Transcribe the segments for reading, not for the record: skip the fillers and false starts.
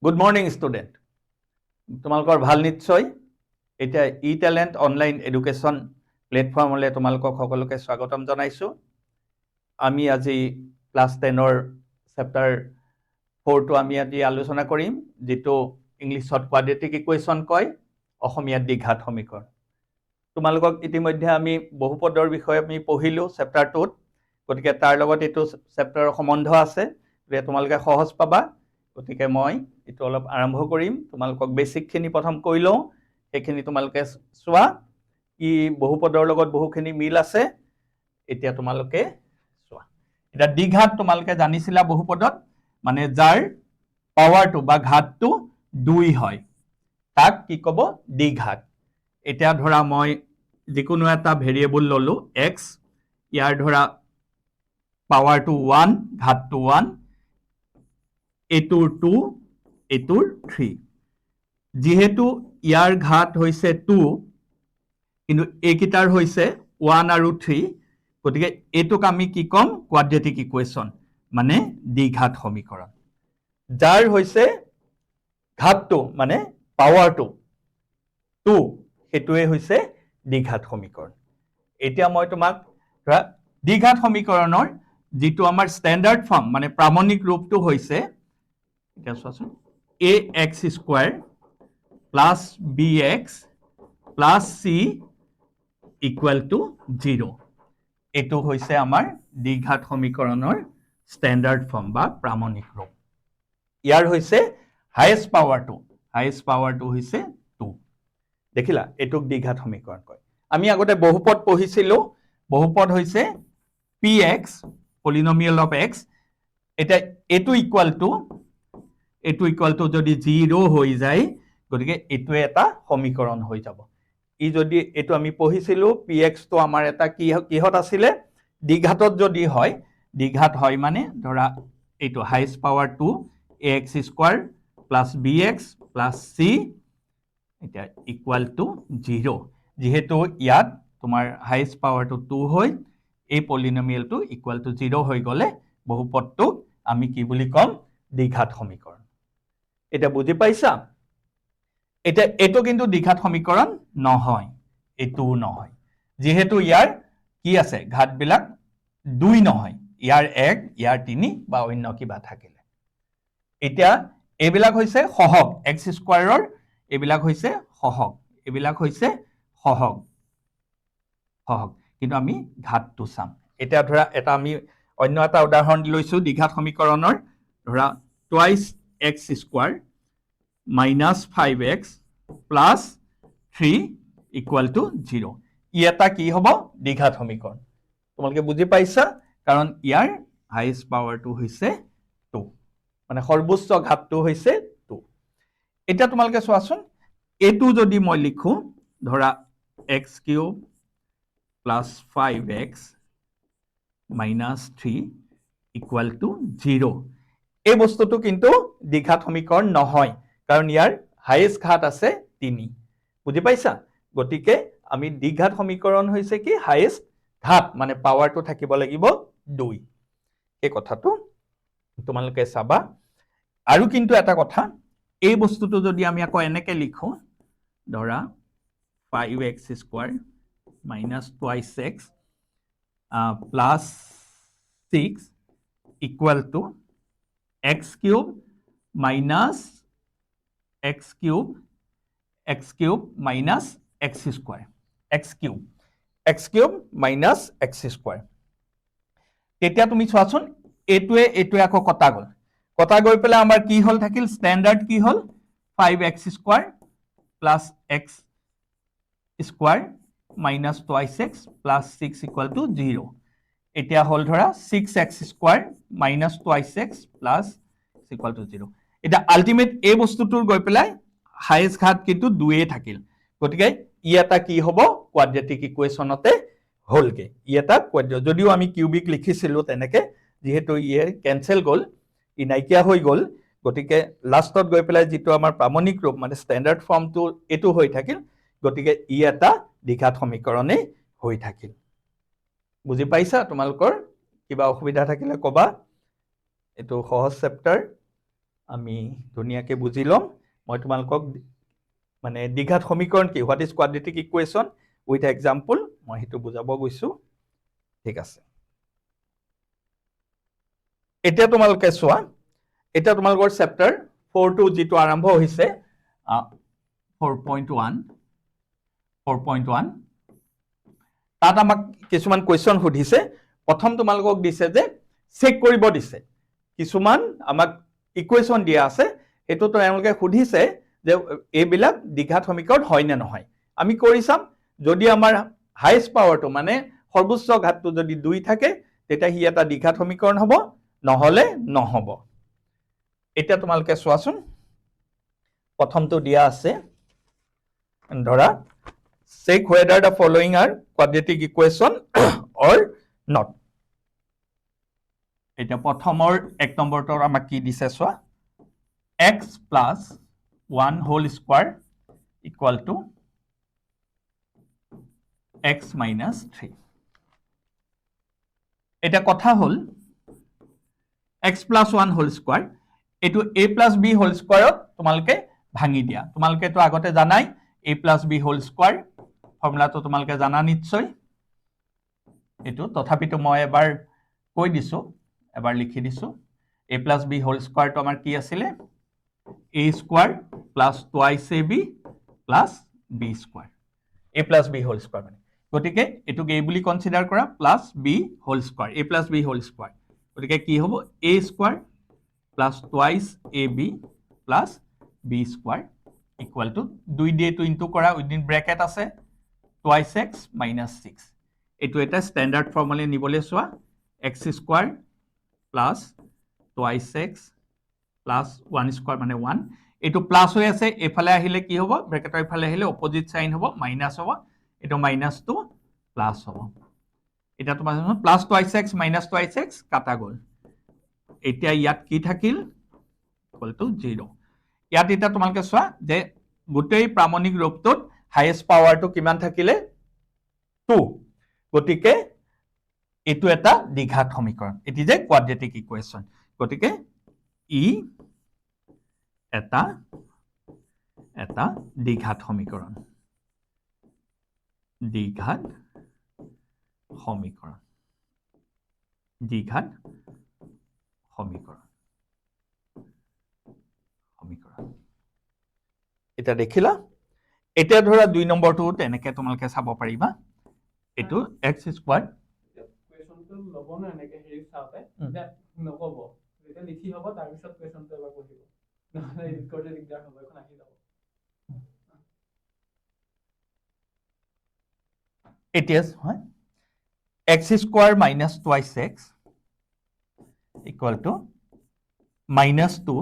Good morning student, তোমালোকৰ ভাল নিশ্চয়। এতিয়া ই-টেলেণ্ট অনলাইন এডুকেশ্যন প্লেটফৰ্মলৈ তোমালোকক সকলোকে স্বাগতম জনাইছোঁ। আমি আজি ক্লাছ 10ৰ চেপ্টাৰ 4টো আমি আজি আলোচনা কৰিম, যিটো ইংলিছত কোৱাড্ৰেটিক ইকুৱেশ্যন কয়, অসমীয়াত দ্বিঘাত সমীকৰণ। তোমালোকক ইতিমধ্যে আমি বহুপদৰ বিষয়ে আমি পঢ়িলোঁ চেপ্টাৰ 2ত, গতিকে তাৰ লগত এইটো চেপ্টাৰৰ সম্বন্ধ আছে, গতিকে তোমালোকে সহজ পাবা। গতিকে মই এইটো অলপ আৰম্ভ কৰিম, তোমালোকক বেছিকখিনি প্ৰথম কৈ লওঁ, সেইখিনি তোমালোকে চোৱা। ই বহুপদৰ লগত বহুখিনি মিল আছে, এতিয়া তোমালোকে চোৱা। এতিয়া দ্বিঘাত তোমালোকে জানিছিলা বহুপদত, মানে যাৰ পাৱাৰটো বা ঘাতটো 2 হয়, তাক কি ক'ব? দ্বিঘাত। এতিয়া ধৰা মই যিকোনো এটা ভেৰিয়েবল ল'লোঁ x, ইয়াৰ ধৰা পাৱাৰটো 1, ঘাতটো 1, এইটোৰ 2, এইটোৰ 3। যিহেতু ইয়াৰ ঘাত হৈছে 2, কিন্তু এইকেইটাৰ হৈছে 1 আৰু 3, গতিকে এইটোক আমি কি ক'ম? কোৱাড্ৰেটিক ইকুৱেশ্যন, মানে দ্বিঘাত সমীকৰণ। যাৰ হৈছে ঘাতটো মানে পাৱাৰটো 2, সেইটোৱে হৈছে দ্বিঘাত সমীকৰণ। এতিয়া মই তোমাক ধৰা দ্বিঘাত সমীকৰণৰ যিটো আমাৰ ষ্টেণ্ডাৰ্ড ফৰ্ম, মানে প্ৰামাণিক ৰূপটো হৈছে, এতিয়া চোৱাচোন, ax² plus bx plus c equal to 0। এইটো হৈছে আমাৰ দ্বিঘাত সমীকৰণৰ ষ্টেণ্ডাৰ্ড ফৰ্ম বা প্ৰামাণিক ৰূপ। ইয়াৰ হৈছে হায়েষ্ট পাৱাৰটো হৈছে 2। দেখিলা, এইটোক দ্বিঘাত সমীকৰণ কয়। আমি আগতে বহুপদ পঢ়িছিলোঁ, বহুপদ হৈছে px পলিনমিয়েল অফ x। এতিয়া এইটো ইকুৱেল টু যদি 0 হৈ যায়, গতিকে এইটোৱে এটা সমীকৰণ হৈ যাব। ই যদি এইটো আমি পঢ়িছিলোঁ, pxটো আমাৰ এটা কিহত আছিলে? দ্বিঘাতত যদি হয়, দ্বিঘাত হয় মানে ধৰা এইটো highest power 2 ax² plus bx plus c এতিয়া ইকুৱেল টু 0। যিহেতু ইয়াত তোমাৰ হাইয়েষ্ট পাৱাৰটো 2 হয়, এই পলিনমিয়েলটো ইকুৱেল টু 0 হৈ গ'লে বহুপদটোক আমি কি বুলি ক'ম? দ্বিঘাত সমীকৰণ। এতিয়া বুজি পাইছা? এতিয়া এইটো কিন্তু দ্বিঘাত সমীকৰণ নহয়, এইটোও নহয়। যিহেতু ইয়াৰ কি আছে? ঘাতবিলাক 2 নহয়, ইয়াৰ 1, ইয়াৰ 3 বা অন্য কিবা থাকিলে। এতিয়া এইবিলাক হৈছে সহগ, x²ৰ এইবিলাক হৈছে সহগ, এইবিলাক হৈছে সহগ, কিন্তু আমি ঘাতটো চাম। এতিয়া ধৰা আমি অন্য এটা উদাহৰণ লৈছোঁ দ্বিঘাত সমীকৰণৰ, ধৰা twice x² minus 5x plus 3 equal to 0। ই এটা কি হ'ব? দ্বিঘাত সমীকৰণ। তোমালোকে বুজি পাইছা? কাৰণ ইয়াৰ হাইয়েষ্ট পাৱাৰটো হৈছে 2, মানে সৰ্বোচ্চ ঘাতটো হৈছে 2। এতিয়া তোমালোকে চোৱাচোন, এইটো যদি মই লিখো, ধৰা x³ plus 5x minus 3 equal to 0। এই বস্তুটো কিন্তু দ্বিঘাত সমীকৰণ নহয়, কাৰণ ইয়াৰ হাইয়েষ্ট ঘাত আছে 3। বুজি পাইছা? গতিকে আমি দ্বিঘাত সমীকৰণ হৈছে কি? হাইয়েষ্ট ঘাত, মানে পাৱাৰটো থাকিব লাগিব 2। এই কথাটো তোমালোকে চাবা। আৰু কিন্তু এটা কথা, এই বস্তুটো যদি আমি আকৌ এনেকে লিখো, ধৰা 5x² minus twice x plus 6 equal to x³ minus x³ minus x² x³ minus x²। তেতিয়া তুমি চোৱাচোন, এইটোৱে আকৌ কটা গ'ল। কটা গৈ পেলাই আমাৰ কি হ'ল? থাকিল ষ্টেণ্ডাৰ্ড কি হ'ল? 5x² plus x² minus twice x plus 6 equal to 0। এতিয়া হ'ল ধৰা 6x² minus twice x plus equal to 0। এতিয়া আল্টিমেট এই বস্তুটোৰ গৈ পেলাই হাইয়েষ্ট ঘাত কিন্তু 2 থাকিল, গতিকে ই এটা কি হ'ব? কোৱাড্ৰেটিক ইকুৱেশ্যনতে হ'লগে। ই এটা যদিও আমি কিউবিক লিখিছিলোঁ তেনেকে, যিহেতু ইয়ে কেনচেল গ'ল, ই নাইকিয়া হৈ গ'ল, গতিকে লাষ্টত গৈ পেলাই যিটো আমাৰ প্ৰামাণিক ৰূপ, মানে ষ্টেণ্ডাৰ্ড ফৰ্মটো এইটো হৈ থাকিল, গতিকে ই এটা দ্বিঘাত সমীকৰণেই হৈ থাকিল। বুজি পাইছা? তোমালোকৰ কিবা অসুবিধা থাকিলে ক'বা। এইটো সহজ চেপ্টাৰ। আমি ধুনীয়াকে বুজি লম মই তোমালোকক মানে দ্বিঘাত সমীকৰণ কি what is quadratic equation with example মই হেতু বুজাব গৈছো ঠিক আছে এতিয়া তোমালোকে চোৱা এটা তোমালোকৰ চেপ্টাৰ 4 টো যেটো আৰম্ভ হৈছে 4.1 তাত আমাক কিছুমান কোৱেশ্চন সুধিছে প্ৰথম তোমালোকক দিছে যে চেক কৰিব দিছে কিছুমান আমাক ইকুৱেশ্যন দিয়া আছে এটো তেওঁলোকে সুধিছে যে এইবিলাক দ্বিঘাত সমীকৰণ হয় নে নহয় আমি কৰি চাম যদি আমাৰ হাইয়েস্ট পাৱাৰটো মানে সৰ্বোচ্চ ঘাতটো যদি 2 থাকে তেতিয়া হি এটা দ্বিঘাত সমীকৰণ হ'ব নহলে নহব এটা তোমালোকে চোৱাচোন প্ৰথমটো দিয়া আছে ধৰা check whether the following are quadratic equation or not এটা প্ৰথমৰ এক নম্বৰটোৰ আমাক কি দিছে চোৱা x plus 1 whole square equal to x minus 3 এটা কথা হল x plus 1 whole square এটো a plus b whole square তোমালোকে ভাঙি দিয়া তোমালোকে তো আগতে জানাই a plus b whole square ফৰ্মুলাটো তোমালোকে জানা নিশ্চয় এটো তথাপিতো মই এবাৰ কৈ দিছো এবাৰ লিখি দিছো a plus b whole square তো আমাৰ কি আছিল a square plus twice ab plus b square a plus b whole square মানে গটিকে এটুক a বুলি কনসিডাৰ কৰা plus b whole square a plus b whole square গটিকে কি হ'ব a square plus twice ab plus b square equal to 2 দিয়ে to into কৰা উইদিন ব্র্যাকেট আছে twice x minus 6 এটো এটা স্ট্যান্ডার্ড ফর্মুলা নিবলে সোয়া x square plus twice x plus 1 square মানে 1 এটো প্লাস হৈ আছে এফালে আহিলে কি হ'ব ব্ৰ্যাকেটৰ এফালে আহিলে অপোজিট সাইন হ'ব মাইনাস হ'ব এটো মাইনাস টু প্লাস হ'ব এটা তোমাৰ plus twice x minus twice x কাটা গল এতিয়া ইয়াত কি থাকিল ইকুয়াল টু 0 ইয়াত এটা তোমালকে সোৱা যে গোটেই প্ৰামাণিক ৰূপটোত হাইয়েস্ট পাৱাৰটো কিমান থাকিলে 2 গটিকে এটো এটা দ্বিঘাত সমীকৰণ এটি যে কোৱাড্ৰেটিক ইকুৱেশ্যন গটিকে ই এটা দ্বিঘাত সমীকৰণ দ্বিঘাত সমীকৰণ এটা দেখিলা এটা ধৰা 2 নম্বৰটো তেনেকে তোমালকে চাব পাৰিবা এটো x স্কয়াৰ কোৱেশ্যনটো লব না এনেকে হেৰি চাওতে নকব এটা লিখি হ'ব তাৰ পিছত কোৱেশ্যনটো এবাৰ পঢ়িব নহলে ৰেকৰ্ডে দিগদাৰ হ'ব এখন আহি যাব এটিএস হয় x square minus twice x equal to minus 2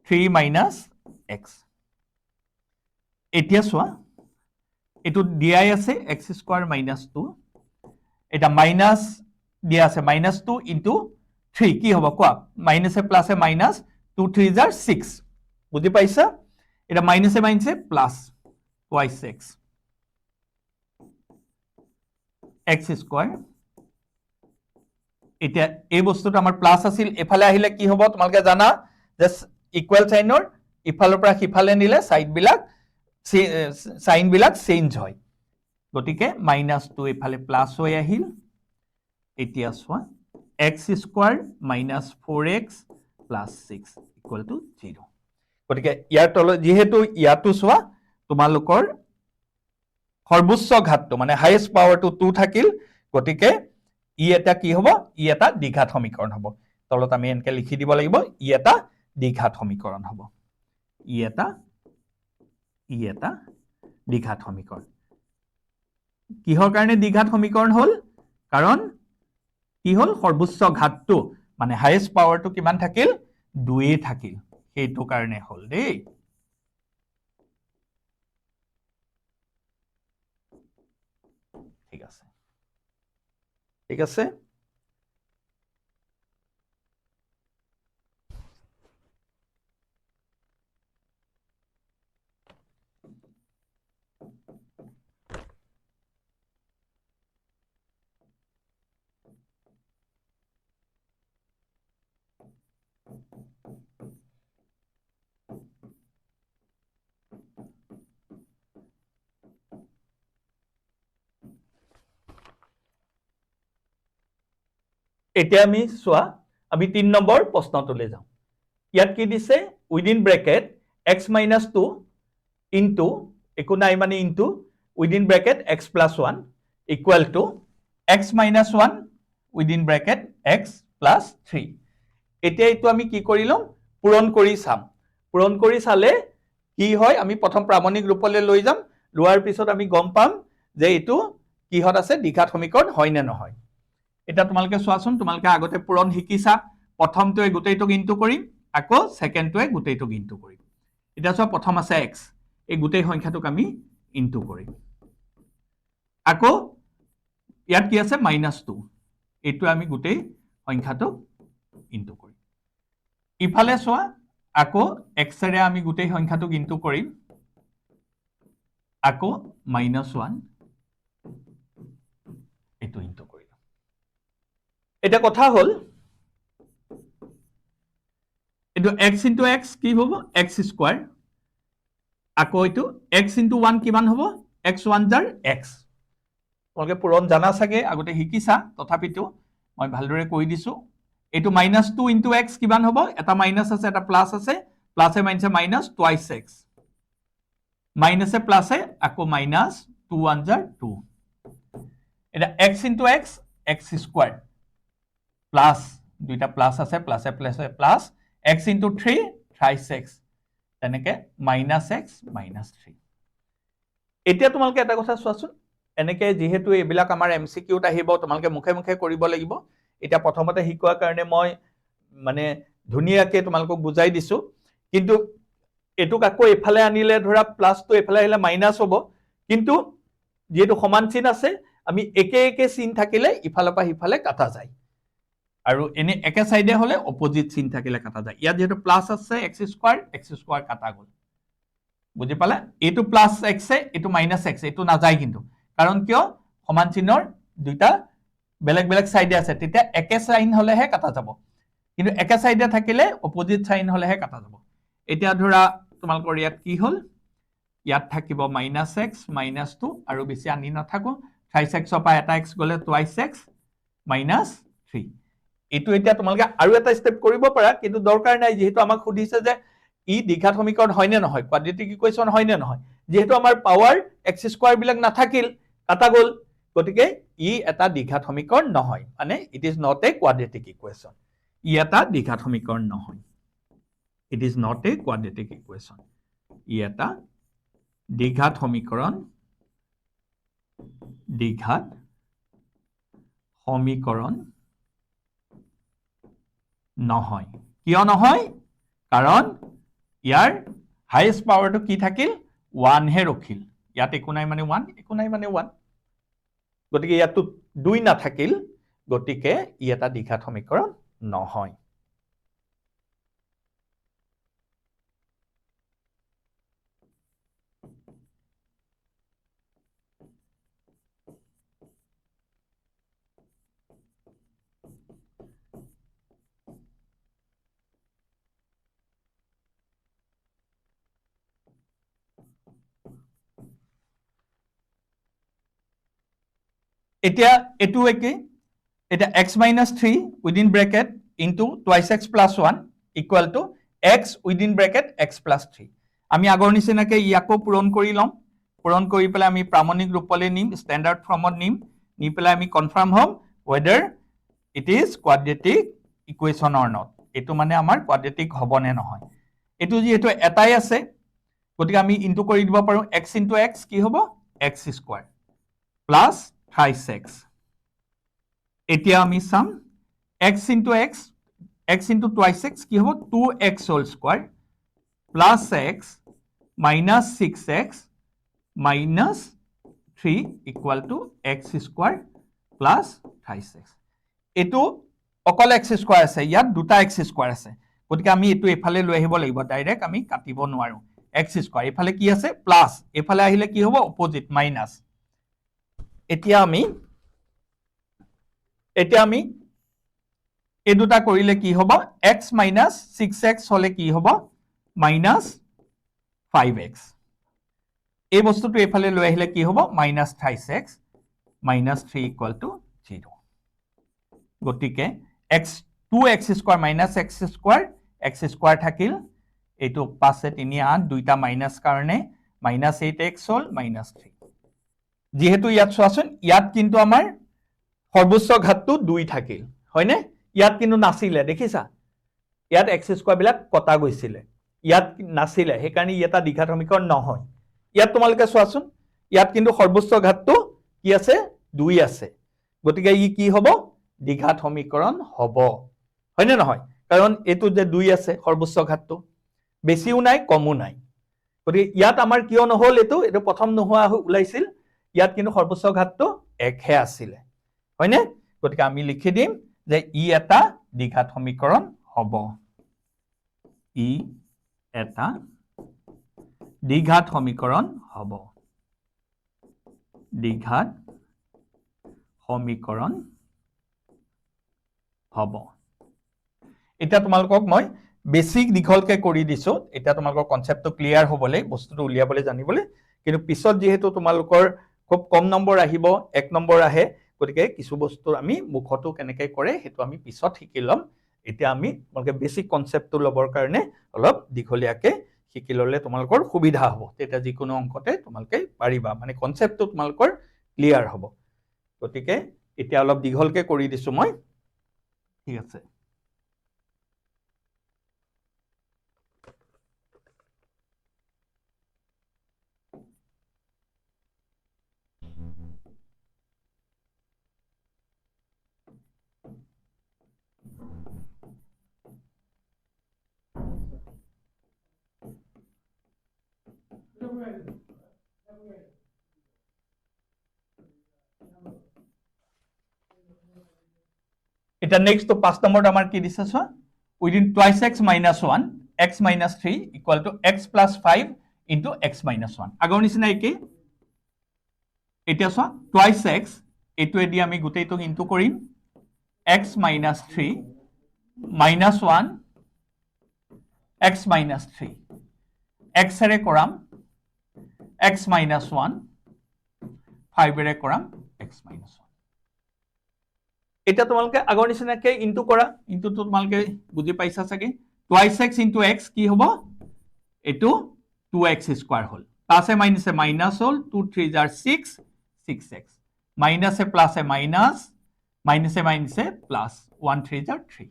3 minus x এতিয়া সোয়া এটো দিয়াই আছে x স্কয়াৰ minus 2 এটা মাইনাস দিয়া আছে minus 2 into 3 কি হ'ব কোৱা মাইনাসে প্লাসে মাইনাস 2 3 jar 6 বুজি পাইছা এটা মাইনাসে মাইনাসে plus twice x x square এটা এই বস্তুটো আমাৰ প্লাস আছিল এফালে আহিলে কি হ'ব তোমালকে জানা যে ইকুৱেল সাইনৰ ইফালৰ পৰা সিফালে নিলে সাইড বিলাক সাইন বিলাক চেঞ্জ হয় গটিকে -2 এফালে প্লাস হৈ আহিল এতিয়া সোয়া x স্কয়াৰ -4x + 6 = 0 গটিকে ইয়াৰ তল যেহেতু ইয়াটো সোয়া তোমালোকৰ সৰ্বোচ্চ ঘাতটো মানে হাইয়েস্ট পাৱাৰটো 2 থাকিল গটিকে ই এটা কি হ'ব ই এটা দ্বিঘাত সমীকৰণ হ'ব তলত আমি এনেকে লিখি দিব লাগিব ই এটা দ্বিঘাত সমীকৰণ হ'ব ই এটা দ্বিঘাত সমীকৰণ কিহৰ কাৰণে দ্বিঘাত সমীকৰণ হল কাৰণ কি হল সৰ্বোচ্চ ঘাতটো মানে হাইয়েস্ট পাৱাৰটো কিমান থাকিল 2 থাকিল সেইটো কাৰণে হল দেই ঠিক আছে এতিয়া আমি চোৱা আমি 3 নম্বৰ প্ৰশ্নটোলৈ যাওঁ ইয়াত কি দিছে উইদিন ব্ৰেকেট x - 2 ইনটু একো নাই মানে into within bracket x + 1 equal to x - 1 within bracket x + 3 এতিয়া এইটো আমি কি কৰি লম পূৰণ কৰি চাম পূৰণ কৰি চালে কি হয় আমি প্ৰথম প্ৰামাণিক ৰূপলৈ লৈ যাম লোৱাৰ পিছত আমি গম পাম যে এইটো কিহত আছে দ্বিঘাত সমীকৰণ হয় নে নহয় এটা তোমালোকে চোৱাচোন তোমালোকে আগতে পূৰণ শিকিছা প্ৰথমটোৱে গোটেইটো ইনটু কৰিম আকৌ সেকেন্ডটোৱে গোটেইটো ইনটু কৰিম এটা চোৱা প্ৰথম আছে x এই গোটেই সংখ্যাটোক আমি ইনটু কৰিম আকৌ ইয়াত কি আছে -2 এইটো আমি গোটেই সংখ্যাটোক ইনটু কৰিম ইফালে চোৱা আকৌ x ৰে আমি গোটেই সংখ্যাটোক ইনটু কৰিম আকৌ -1 এইটো ইনটু কৰিম এটা কথা হল এইটো x * x কি হ'ব x² আকৌ এইটো x * 1 কিমান হ'ব x1 জাৰ x তোমালোকে পূৰণ জানা চাগে আগতে শিকিছা তথাপিতো মই ভালদৰে কৈ দিছো এইটো -2 * x কিমান হ'ব এটা মাইনাস আছে এটা প্লাস আছে প্লাসে মাইনাসে মাইনাস টুৱাইস x মাইনাসে প্লাসে আকৌ মাইনাস 2 1 জাৰ 2 এটা x * x x² প্লাস দুইটা প্লাস আছে প্লাসে প্লাসে প্লাস x * 3 thrice x তেনেকে -x -3 এতিয়া তোমালোকে এটা কথা চোৱাচোন এনেকে যেহেতু এইবিলাক আমাৰ এমসিকিউত আহিব তোমালোকে মুখে মুখে কৰিব লাগিব এটা প্ৰথমতে শিকোৱাৰ কাৰণে মই মানে ধুনিয়াকে তোমালোকক বুজাই দিছো কিন্তু এটুক আকৌ এফালে আনিলে ধৰা প্লাসটো এফালে আহিলে মাইনাস হ'ব কিন্তু যেহেতু সমান চিন আছে আমি একে একে চিন থাকিলে ইফালৰ পৰা ইফালে কাটা যায় আৰু এনে একে সাইডে হলে অপোজিট চিন থাকিলে কাটা যায় ইয়াত যেহেতু প্লাস আছে x² কাটা গল বুজি পালা এইটো প্লাস x এইটো মাইনাস x এইটো না যায় কিন্তু কাৰণ কিয় সমান চিনৰ দুইটা বেলেগ বেলেগ সাইডে আছে তেতিয়া একে সাইন হলেহে কাটা যাব কিন্তু একে সাইডে থাকিলে অপোজিট সাইন হলেহে কাটা যাব এতিয়া ধৰা তোমালোকৰ ইয়াত কি হল ইয়াত থাকিব -x -2 আৰু বেছি আনি নাথাকো 3x পৰা এটা x গলে টুৱাইস x -3 এইটো এতিয়া তোমালোকে আৰু এটা স্টেপ কৰিব পাৰা কিন্তু দৰকাৰ নাই যেহেতু আমাক সুধিছে যে ই দ্বিঘাত সমীকৰণ হয় নে নহয় কোৱাড্ৰেটিক ইকুৱেশ্যন হয় নে নহয় যেহেতু আমাৰ পাৱাৰ x² বিলাক নাথাকিল কাটা গল গতিকে ই এটা দ্বিঘাত সমীকৰণ নহয় মানে it is not a quadratic equation ই এটা দ্বিঘাত সমীকৰণ নহয় it is not a quadratic equation ই এটা দ্বিঘাত সমীকৰণ নহয় কিয় নহয় কাৰণ ইয়াৰ হাইয়েস্ট পাৱাৰটো কি থাকিল 1 হে ৰখিল ইয়াত একো নাই মানে 1 একো নাই মানে 1 গতিকে ইয়াতো 2 নাথাকিল গতিকে ই এটা দ্বিঘাত সমীকৰণ নহয় এতিয়া এটো একে এটা x - 3 within bracket into twice x + 1 equal to x within bracket x + 3 আমি আগৰ নিচিনাকে ইয়াকো পূৰণ কৰি লম পূৰণ কৰি পেলাই আমি প্ৰামাণিক ৰূপলৈ নিম ষ্টেণ্ডাৰ্ড ফৰ্মত নিম নি পেলাই আমি কনফাৰ্ম হ'ম whether it is quadratic equation or not এটো মানে আমাৰ quadratic হ'ব নে নহয় এটো যেহেতু এটাই আছে গতিকে আমি ইনটু কৰি দিব পাৰো x * x কি হ'ব x² প্লাস thrice x এতিয়া আমি চাম x into twice x কি হ'ব 2x whole square plus x minus 6x minus 3 equal to x² plus thrice x এটো অকল x² আছে ইয়াত দুটা x² আছে গতিকে আমি এটো এফালে লৈ আহিব লাগিব ডাইৰেক্ট আমি কাটিব নোৱাৰো x² এফালে কি আছে প্লাস এফালে আহিলে কি হ'ব অপোজিট মাইনাস এতিয়া আমি এই দুটা কৰিলে কি হ'ব x minus 6x হলে কি হ'ব minus 5x এই বস্তুটো এফালে লৈ আহিলে কি হ'ব minus thrice x minus 3 equal to 0 গতিকে 2x square minus x square থাকিল এইটো 5 3 8 দুইটা মাইনাস কারণে মাইনাস 8x হল মাইনাস 3 যেহেতু ইয়াত চোৱাচোন ইয়াত কিন্তু আমাৰ সৰ্বোচ্চ ঘাতটো 2 থাকিল হয়নে ইয়াত কিন্তু নাছিলে দেখিছা ইয়াত x স্কোয়ার বিলাক কটা গৈছিলে ইয়াত নাছিলে সেইকাৰণে এটা দ্বিঘাত সমীকৰণ নহয় ইয়াত তোমালোকে চোৱাচোন ইয়াত কিন্তু সৰ্বোচ্চ ঘাতটো কি আছে 2 আছে গতিকে ই কি হ'ব দ্বিঘাত সমীকৰণ হ'ব হয়নে নহয় কাৰণ এটো যে 2 আছে সৰ্বোচ্চ ঘাতটো বেছিও নাই কমও নাই গতিকে ইয়াত আমাৰ কিয় নহল এটো প্ৰথম নোহোৱা ওলাইছিল ইয়াত কিন্তু সৰ্বোচ্চ ঘাতটো 1 হে আছিল হয়নে গতিকে আমি লিখি দিম যে ই এটা দ্বিঘাত সমীকৰণ হ'ব ই এটা দ্বিঘাত সমীকৰণ হ'ব দ্বিঘাত সমীকৰণ হ'ব এটা তোমালোকক মই বেসিক দীঘলকে কৰি দিছো এটা তোমালোকৰ কনসেপ্টটো ক্লিয়াৰ হ'বলে বস্তুটো উলিয়াবলে জানিবলে কিন্তু পিছত যেহেতু তোমালোকৰ খুব কম নম্বৰ আহিব 1 নম্বৰ আহে গতিকে কিছু বস্তু আমি মুখটো কেনেকৈ কৰে হেতু আমি পিছত শিকি লম এতিয়া আমি তোমালোকে বেসিক কনসেপ্টটো লবৰ কাৰণে অলপ দীঘলীয়াকে শিকি ললে তোমালোকৰ সুবিধা হ'ব তেতিয়া যিকোনো অংকতে তোমালোকে পাৰিবা মানে কনসেপ্টটো তোমালোকৰ ক্লিয়াৰ হ'ব গতিকে এতিয়া অলপ দীঘলকে কৰি দিছো মই ঠিক আছে এটা নেক্সট 5 নম্বৰ আমাৰ কি দিছে so within twice x minus 1 x minus 3 equal to x plus 5 into x minus 1 আগৰ নিচিনা একে এতিয়া সো twice x এটো এদি আমি গুটেইটো ইনটু কৰিম x minus 3 minus 1 x minus 3 x ৰে কৰাম x minus 1 5 ৰে কৰাম x minus 1 এটা তোমালকে আগৰ নিচিনাকে ইনটু কৰা ইনটু তো তোমালকে বুজি পাইছা সাগে twice x into x কি হ'ব এটো 2x স্কয়ার হল প্লাসে মাইনাসে মাইনাস হল 2 3 jar 6 6x মাইনাসে প্লাসে মাইনাস মাইনাসে মাইনাসে প্লাস 1 3 jar 3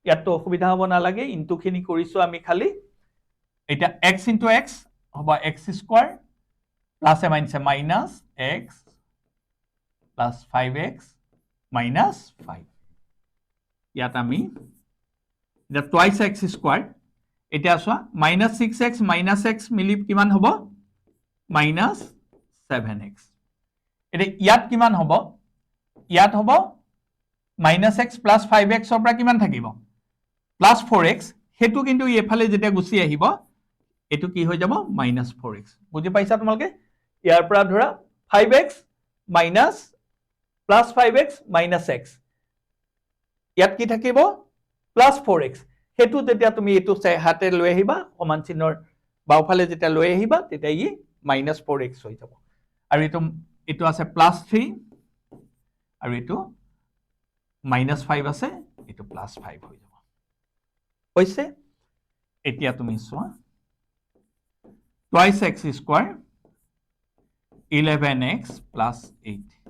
ইয়াতো অসুবিধা হ'ব না লাগে ইনটু খিনি কৰিছো আমি খালি এটা x into x হ'ব x স্কয়ার প্লাসে মাইনাসে minus x plus 5x minus 5 ইয়াত আমি the twice x squared এটা আসা minus 6x minus x মিলি কিমান হ'ব minus 7x এটা ইয়াত কিমান হ'ব ইয়াত হ'ব minus x plus 5x ৰ পৰা কিমান থাকিব plus 4x হেতু কিন্তু এফালে যেটা গুছি আহিব এটো কি হৈ যাব minus 4x বুজি পাইছা তোমালকে ইয়াৰ পৰা ধৰা 5x minus plus 5x minus x ইয়াত কি থাকিব plus 4x হেতু যেতিয়া তুমি এটো হাতে লৈ আহিবা সমান চিহ্নৰ বাওফালে যেতিয়া লৈ আহিবা তেতিয়া ই minus 4x হৈ যাব আৰু এটো আছে plus 3 আৰু এটো minus 5 আছে এটো plus 5 হৈ যাব হৈছে এতিয়া তুমি চোৱা twice x square 11x plus 8